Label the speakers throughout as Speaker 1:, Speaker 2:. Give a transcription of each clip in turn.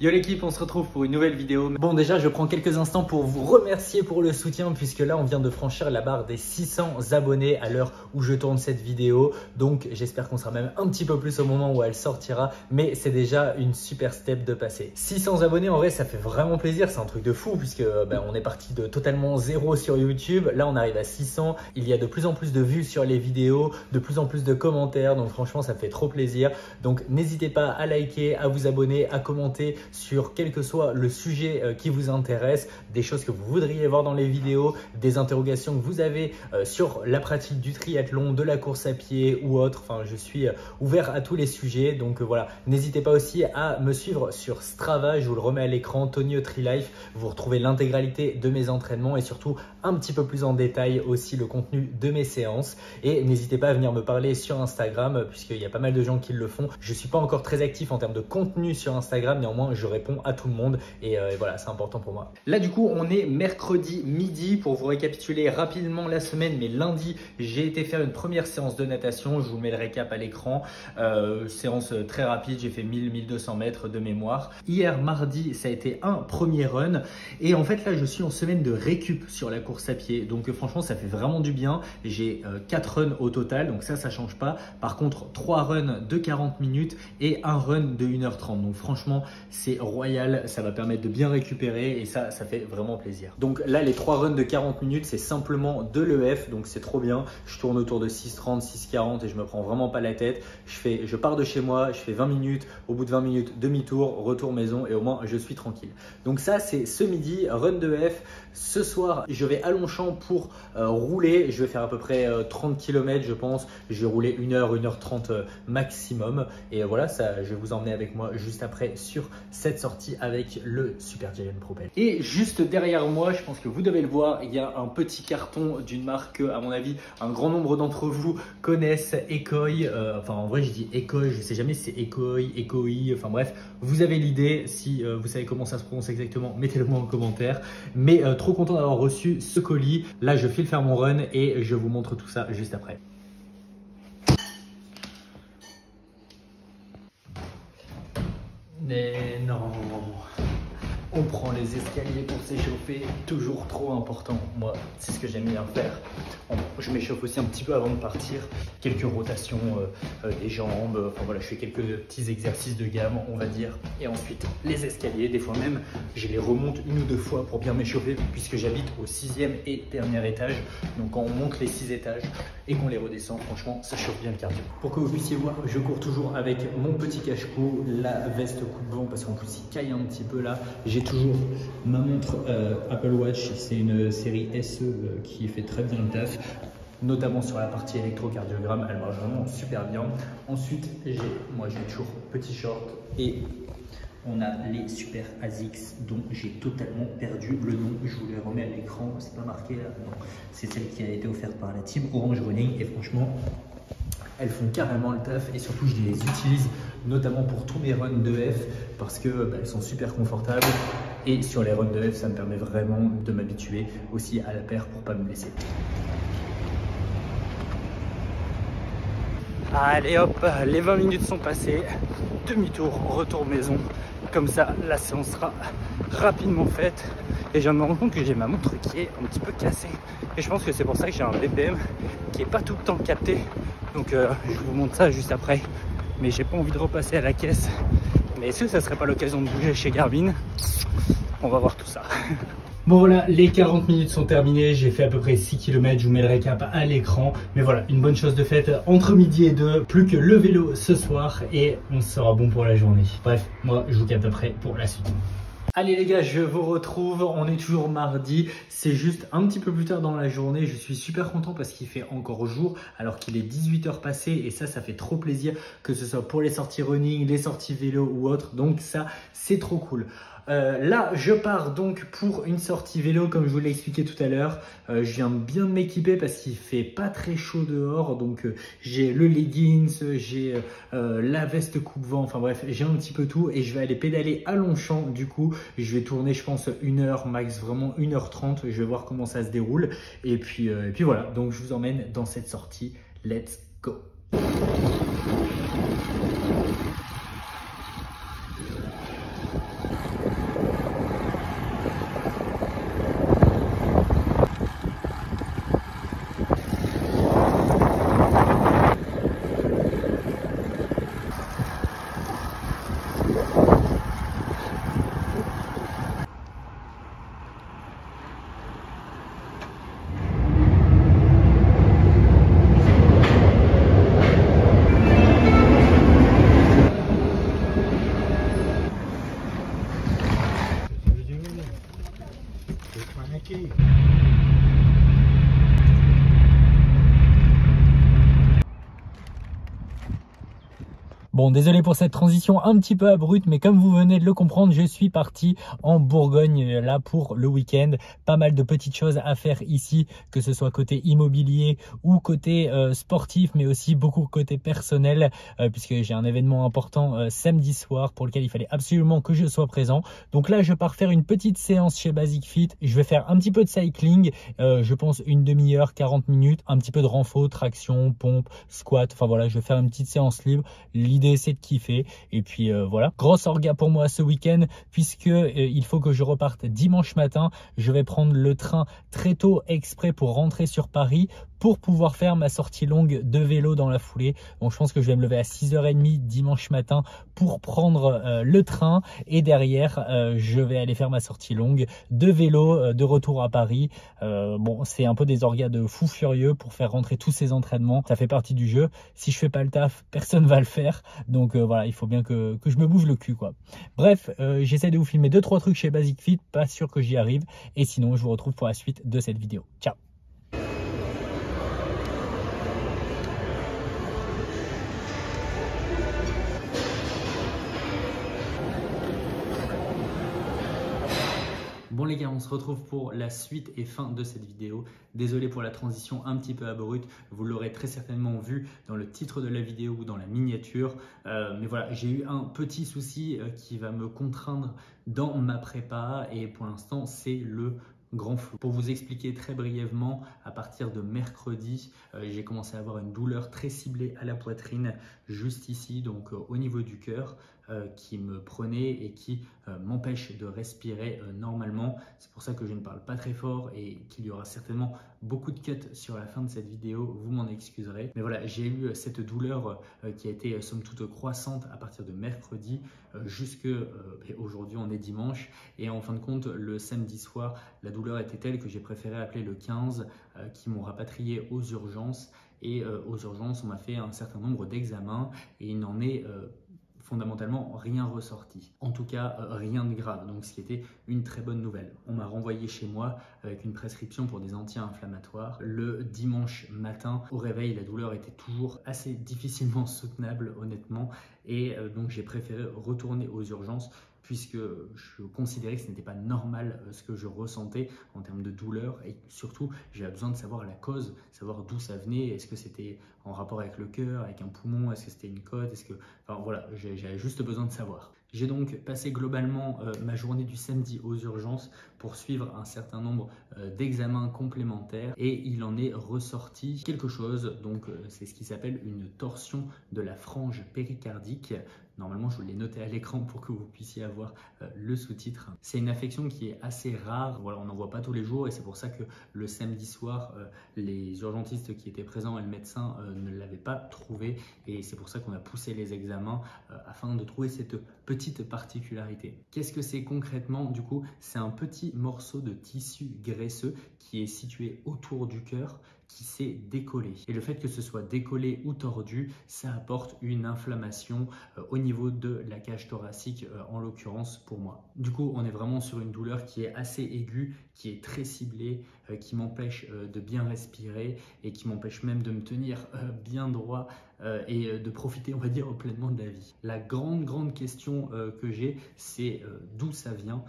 Speaker 1: Yo l'équipe, on se retrouve pour une nouvelle vidéo. Bon déjà je prends quelques instants pour vous remercier pour le soutien puisque là on vient de franchir la barre des 600 abonnés à l'heure où je tourne cette vidéo. Donc j'espère qu'on sera même un petit peu plus au moment où elle sortira, mais c'est déjà une super step de passer. 600 abonnés en vrai ça fait vraiment plaisir, c'est un truc de fou puisque on est parti de totalement zéro sur YouTube. Là on arrive à 600, il y a de plus en plus de vues sur les vidéos, de plus en plus de commentaires, donc franchement ça me fait trop plaisir. Donc n'hésitez pas à liker, à vous abonner, à commenter sur quel que soit le sujet qui vous intéresse, des choses que vous voudriez voir dans les vidéos, des interrogations que vous avez sur la pratique du triathlon, de la course à pied ou autre. Enfin, je suis ouvert à tous les sujets. Donc voilà, n'hésitez pas aussi à me suivre sur Strava, je vous le remets à l'écran, Tony Trilife. Vous retrouvez l'intégralité de mes entraînements et surtout un petit peu plus en détail aussi le contenu de mes séances. Et n'hésitez pas à venir me parler sur Instagram puisqu'il y a pas mal de gens qui le font. Je suis pas encore très actif en termes de contenu sur Instagram, néanmoins je réponds à tout le monde et voilà, c'est important pour moi. Là du coup on est mercredi midi. Pour vous récapituler rapidement la semaine, mais lundi j'ai été faire une première séance de natation, je vous mets le récap à l'écran, séance très rapide, j'ai fait 1000-1200 mètres de mémoire. Hier mardi ça a été un premier run et en fait là je suis en semaine de récup sur la course à pied, donc franchement ça fait vraiment du bien. J'ai 4 runs au total, donc ça change pas. Par contre 3 runs de 40 minutes et un run de 1h30, donc franchement c'est royal, ça va permettre de bien récupérer et ça fait vraiment plaisir. Donc là les 3 runs de 40 minutes c'est simplement de l'EF, donc c'est trop bien. Je tourne autour de 6,30, 6,40 et je me prends vraiment pas la tête. Je pars de chez moi, je fais 20 minutes, au bout de 20 minutes demi-tour, retour maison et au moins je suis tranquille. Donc ça c'est ce midi, run de F. Ce soir je vais à Longchamp pour rouler, je vais faire à peu près 30 km je pense. Je vais rouler 1h, 1h30 maximum et voilà, ça je vais vous emmener avec moi juste après sur cette sortie avec le Super Giant Propel. Et juste derrière moi, je pense que vous devez le voir, il y a un petit carton d'une marque que, à mon avis, un grand nombre d'entre vous connaissent, Ekoi. Enfin, en vrai, je dis Ekoi, je sais jamais si c'est Ekoi, Ekoi, enfin bref, vous avez l'idée. Si vous savez comment ça se prononce exactement, mettez-le moi en commentaire. Mais trop content d'avoir reçu ce colis. Là, je file faire mon run et je vous montre tout ça juste après. Mais non, on prend les escaliers pour s'échauffer, toujours trop important. Moi, c'est ce que j'aime bien faire. Je m'échauffe aussi un petit peu avant de partir, quelques rotations des jambes, enfin voilà, je fais quelques petits exercices de gamme, on va dire. Et ensuite, les escaliers, des fois même, je les remonte 1 ou 2 fois pour bien m'échauffer, puisque j'habite au 6e et dernier étage. Donc quand on monte les 6 étages et qu'on les redescend, franchement, ça chauffe bien le cardio. Pour que vous puissiez voir, je cours toujours avec mon petit cache-cou, la veste coupe-vent, parce qu'en plus il caille un petit peu là. J'ai toujours ma montre Apple Watch, c'est une série SE qui fait très bien le taf, notamment sur la partie électrocardiogramme, elle marche vraiment super bien. Ensuite, moi j'ai toujours petit short et on a les Super ASICS dont j'ai totalement perdu le nom. Je vous les remets à l'écran, c'est pas marqué là, non. C'est celle qui a été offerte par la team Orange Running et franchement, elles font carrément le taf et surtout je les utilise notamment pour tous mes runs de F parce que elles sont super confortables et sur les runs de F ça me permet vraiment de m'habituer aussi à la paire pour pas me blesser. Allez hop, les 20 minutes sont passées, demi-tour, retour maison. Comme ça, la séance sera rapidement faite. Et je me rends compte que j'ai ma montre qui est un petit peu cassée. Et je pense que c'est pour ça que j'ai un BPM qui n'est pas tout le temps capté. Donc je vous montre ça juste après. Mais j'ai pas envie de repasser à la caisse. Mais est-ce que ça serait pas l'occasion de bouger chez Garmin? On va voir tout ça. Bon voilà, les 40 minutes sont terminées, j'ai fait à peu près 6 km, je vous mets le récap à l'écran. Mais voilà, une bonne chose de faite entre midi et 2, plus que le vélo ce soir et on sera bon pour la journée. Bref, moi je vous capte après pour la suite. Allez les gars, je vous retrouve, on est toujours mardi, c'est juste un petit peu plus tard dans la journée, je suis super content parce qu'il fait encore jour alors qu'il est 18h passé et ça fait trop plaisir que ce soit pour les sorties running, les sorties vélo ou autre, donc ça c'est trop cool. Là, je pars donc pour une sortie vélo, comme je vous l'ai expliqué tout à l'heure. Je viens bien de m'équiper parce qu'il fait pas très chaud dehors. Donc, j'ai le leggings, j'ai la veste coupe-vent. Enfin bref, j'ai un petit peu tout et je vais aller pédaler à Longchamp. Du coup, je vais tourner, je pense, 1 heure, max vraiment 1h30. Je vais voir comment ça se déroule. Et puis voilà. Donc, je vous emmène dans cette sortie. Let's go! pied. Bon, désolé pour cette transition un petit peu abrupte, mais comme vous venez de le comprendre, je suis parti en Bourgogne là pour le week-end. Pas mal de petites choses à faire ici, que ce soit côté immobilier ou côté sportif, mais aussi beaucoup côté personnel, puisque j'ai un événement important samedi soir pour lequel il fallait absolument que je sois présent. Donc là, je pars faire une petite séance chez Basic Fit. Je vais faire un petit peu de cycling, je pense une demi-heure, 40 minutes, un petit peu de renfort, traction, pompe, squat. Enfin voilà, je vais faire une petite séance libre. L'idée c'est de kiffer et puis voilà, grosse orga pour moi ce week-end puisque il faut que je reparte dimanche matin. Je vais prendre le train très tôt exprès pour rentrer sur Paris pour pouvoir faire ma sortie longue de vélo dans la foulée. Donc je pense que je vais me lever à 6h30 dimanche matin pour prendre le train et derrière je vais aller faire ma sortie longue de vélo de retour à Paris. Bon, c'est un peu des orgas de fou furieux pour faire rentrer tous ces entraînements. Ça fait partie du jeu. Si je fais pas le taf, personne va le faire. Donc voilà, il faut bien que je me bouge le cul quoi. Bref, j'essaie de vous filmer 2-3 trucs chez Basic Fit, pas sûr que j'y arrive. Et sinon, je vous retrouve pour la suite de cette vidéo. Ciao. Bon les gars, on se retrouve pour la suite et fin de cette vidéo. Désolé pour la transition un petit peu abrupte, vous l'aurez très certainement vu dans le titre de la vidéo ou dans la miniature. Mais voilà, j'ai eu un petit souci qui va me contraindre dans ma prépa et pour l'instant c'est le grand flou. Pour vous expliquer très brièvement, à partir de mercredi, j'ai commencé à avoir une douleur très ciblée à la poitrine, juste ici, donc au niveau du cœur, qui me prenait et qui m'empêche de respirer normalement. C'est pour ça que je ne parle pas très fort et qu'il y aura certainement beaucoup de cuts sur la fin de cette vidéo, vous m'en excuserez. Mais voilà, j'ai eu cette douleur qui a été somme toute croissante à partir de mercredi jusque aujourd'hui on est dimanche et en fin de compte le samedi soir la douleur était telle que j'ai préféré appeler le 15 qui m'ont rapatrié aux urgences et aux urgences on m'a fait un certain nombre d'examens et il n'en est fondamentalement rien ressorti. En tout cas, rien de grave, donc ce qui était une très bonne nouvelle. On m'a renvoyé chez moi avec une prescription pour des anti-inflammatoires. Le dimanche matin, au réveil, la douleur était toujours assez difficilement soutenable, honnêtement, et donc j'ai préféré retourner aux urgences puisque je considérais que ce n'était pas normal ce que je ressentais en termes de douleur et surtout j'avais besoin de savoir la cause, savoir d'où ça venait, est-ce que c'était en rapport avec le cœur, avec un poumon, est-ce que c'était une côte, est-ce que... Enfin voilà, j'avais juste besoin de savoir. J'ai donc passé globalement ma journée du samedi aux urgences pour suivre un certain nombre d'examens complémentaires et il en est ressorti quelque chose, donc c'est ce qui s'appelle une torsion de la frange péricardique. Normalement, je l'ai noté à l'écran pour que vous puissiez avoir le sous-titre. C'est une affection qui est assez rare, voilà, on n'en voit pas tous les jours et c'est pour ça que le samedi soir, les urgentistes qui étaient présents et le médecin ne l'avaient pas trouvé et c'est pour ça qu'on a poussé les examens afin de trouver cette petite particularité. Qu'est-ce que c'est concrètement? Du coup, c'est un petit morceau de tissu graisseux qui est situé autour du cœur qui s'est décollé. Et le fait que ce soit décollé ou tordu, ça apporte une inflammation au niveau de la cage thoracique, en l'occurrence pour moi. Du coup, on est vraiment sur une douleur qui est assez aiguë, qui est très ciblée, qui m'empêche de bien respirer et qui m'empêche même de me tenir bien droit et de profiter, on va dire, pleinement de la vie. La grande question que j'ai, c'est d'où ça vient.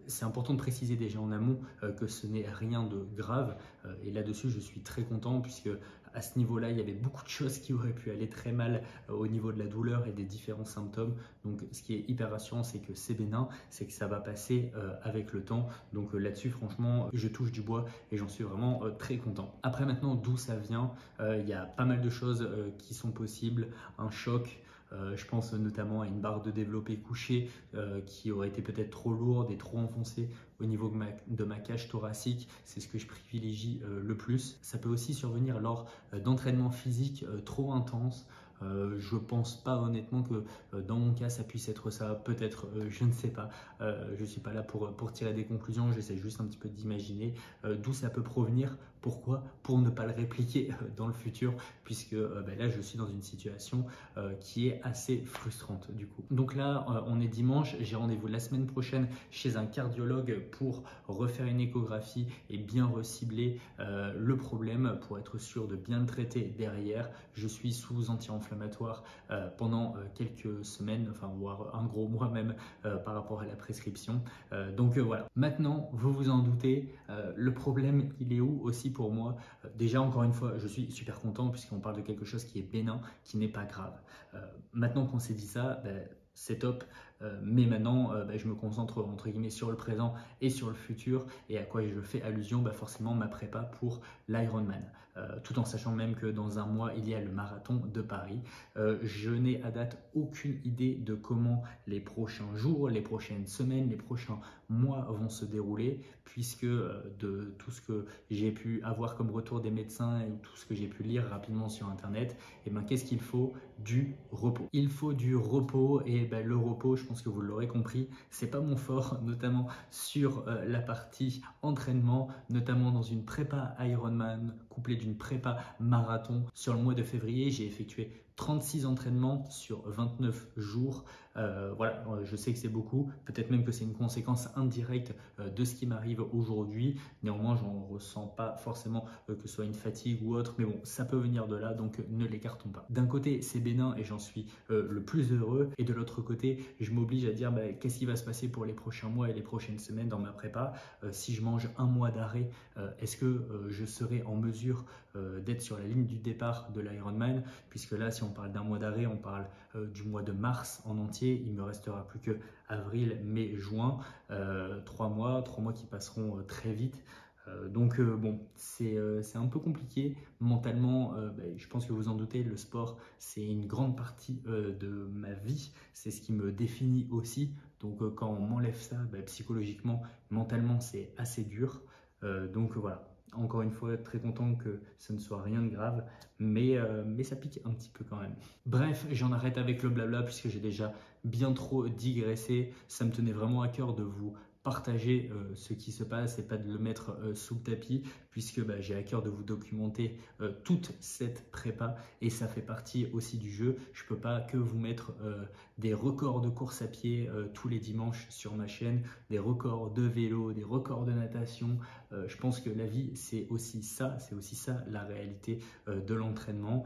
Speaker 1: C'est important de préciser déjà en amont que ce n'est rien de grave et là-dessus je suis très content puisque à ce niveau-là il y avait beaucoup de choses qui auraient pu aller très mal au niveau de la douleur et des différents symptômes. Donc ce qui est hyper rassurant c'est que c'est bénin, c'est que ça va passer avec le temps. Donc là-dessus franchement je touche du bois et j'en suis vraiment très content. Après maintenant d'où ça vient, il y a pas mal de choses qui sont possibles. Un choc, je pense notamment à une barre de développé couchée qui aurait été peut-être trop lourde et trop enfoncée au niveau de ma cage thoracique. C'est ce que je privilégie le plus. Ça peut aussi survenir lors d'entraînements physiques trop intenses. Je pense pas honnêtement que dans mon cas ça puisse être ça, peut-être, je ne sais pas. Je suis pas là pour tirer des conclusions, j'essaie juste un petit peu d'imaginer d'où ça peut provenir. Pourquoi? Pour ne pas le répliquer dans le futur, puisque là je suis dans une situation qui est assez frustrante du coup. Donc là on est dimanche, j'ai rendez-vous la semaine prochaine chez un cardiologue pour refaire une échographie et bien recibler le problème pour être sûr de bien le traiter derrière. Je suis sous anti-inflammatoire pendant quelques semaines, enfin voire un gros mois même par rapport à la prescription. Donc voilà, maintenant vous vous en doutez, le problème il est où aussi pour moi? Déjà encore une fois je suis super content puisqu'on parle de quelque chose qui est bénin, qui n'est pas grave. Maintenant qu'on s'est dit ça, c'est top, mais maintenant je me concentre entre guillemets sur le présent et sur le futur, et à quoi je fais allusion? Forcément ma prépa pour l'Ironman, tout en sachant même que dans un mois il y a le marathon de Paris. Je n'ai à date aucune idée de comment les prochains jours, les prochaines semaines, les prochains mois vont se dérouler, puisque de tout ce que j'ai pu avoir comme retour des médecins et tout ce que j'ai pu lire rapidement sur internet, et qu'est-ce qu'il faut? Du repos. Il faut du repos, et le repos, je pense que vous l'aurez compris, c'est pas mon fort, notamment sur la partie entraînement, notamment dans une prépa Ironman couplée d'une prépa marathon. Sur le mois de février, j'ai effectué 36 entraînements sur 29 jours. Voilà, je sais que c'est beaucoup, peut-être même que c'est une conséquence indirecte de ce qui m'arrive aujourd'hui. Néanmoins, j'en ressens pas forcément que ce soit une fatigue ou autre, mais bon, ça peut venir de là, donc ne l'écartons pas. D'un côté, c'est bénin et j'en suis le plus heureux, et de l'autre côté, je m'oblige à dire qu'est-ce qui va se passer pour les prochains mois et les prochaines semaines dans ma prépa. Si je mange un mois d'arrêt, est-ce que je serai en mesure d'être sur la ligne du départ de l'Ironman? Puisque là, si on parle d'un mois d'arrêt, on parle du mois de mars en entier. Il me restera plus que avril, mai, juin, 3 mois qui passeront très vite. Donc bon, c'est un peu compliqué mentalement. Je pense que vous en doutez, le sport c'est une grande partie de ma vie, c'est ce qui me définit aussi. Donc quand on m'enlève ça, psychologiquement, mentalement c'est assez dur. Donc voilà. Encore une fois, très content que ce ne soit rien de grave, mais ça pique un petit peu quand même. Bref, j'en arrête avec le blabla puisque j'ai déjà bien trop digressé. Ça me tenait vraiment à cœur de vous partager ce qui se passe et pas de le mettre sous le tapis, puisque j'ai à cœur de vous documenter toute cette prépa, et ça fait partie aussi du jeu. Je peux pas que vous mettre des records de course à pied tous les dimanches sur ma chaîne, des records de vélo, des records de natation. Je pense que la vie c'est aussi ça la réalité de l'entraînement.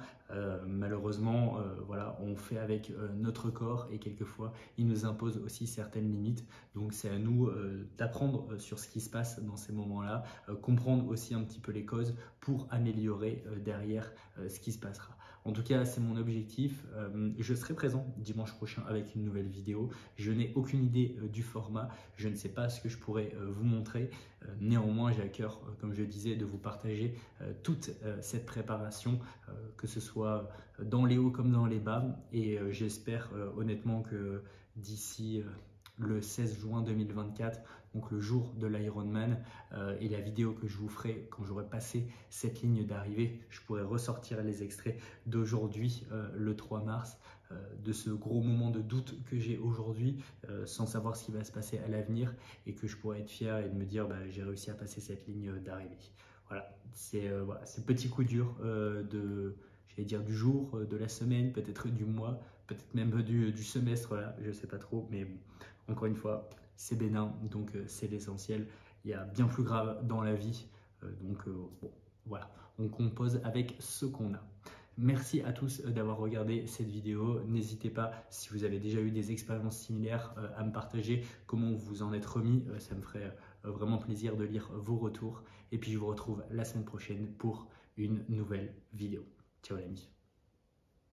Speaker 1: Malheureusement voilà, on fait avec notre corps, et quelquefois il nous impose aussi certaines limites, donc c'est à nous d'apprendre sur ce qui se passe dans ces moments-là, comprendre aussi un petit peu les causes pour améliorer derrière ce qui se passera. En tout cas, c'est mon objectif. Je serai présent dimanche prochain avec une nouvelle vidéo. Je n'ai aucune idée du format. Je ne sais pas ce que je pourrais vous montrer. Néanmoins, j'ai à cœur, comme je disais, de vous partager toute cette préparation, que ce soit dans les hauts comme dans les bas. Et j'espère honnêtement que d'ici le 16 juin 2024, donc le jour de l'Ironman, et la vidéo que je vous ferai quand j'aurai passé cette ligne d'arrivée, je pourrai ressortir les extraits d'aujourd'hui, le 3 mars, de ce gros moment de doute que j'ai aujourd'hui, sans savoir ce qui va se passer à l'avenir, et que je pourrai être fier et de me dire j'ai réussi à passer cette ligne d'arrivée. Voilà, c'est petit coup dur j'allais dire du jour, de la semaine, peut-être du mois, peut-être même du semestre, là, je sais pas trop, mais bon, encore une fois, c'est bénin, donc c'est l'essentiel. Il y a bien plus grave dans la vie, donc bon, voilà, on compose avec ce qu'on a. Merci à tous d'avoir regardé cette vidéo. N'hésitez pas, si vous avez déjà eu des expériences similaires, à me partager comment vous en êtes remis. Ça me ferait vraiment plaisir de lire vos retours. Et puis je vous retrouve la semaine prochaine pour une nouvelle vidéo. Ciao les amis.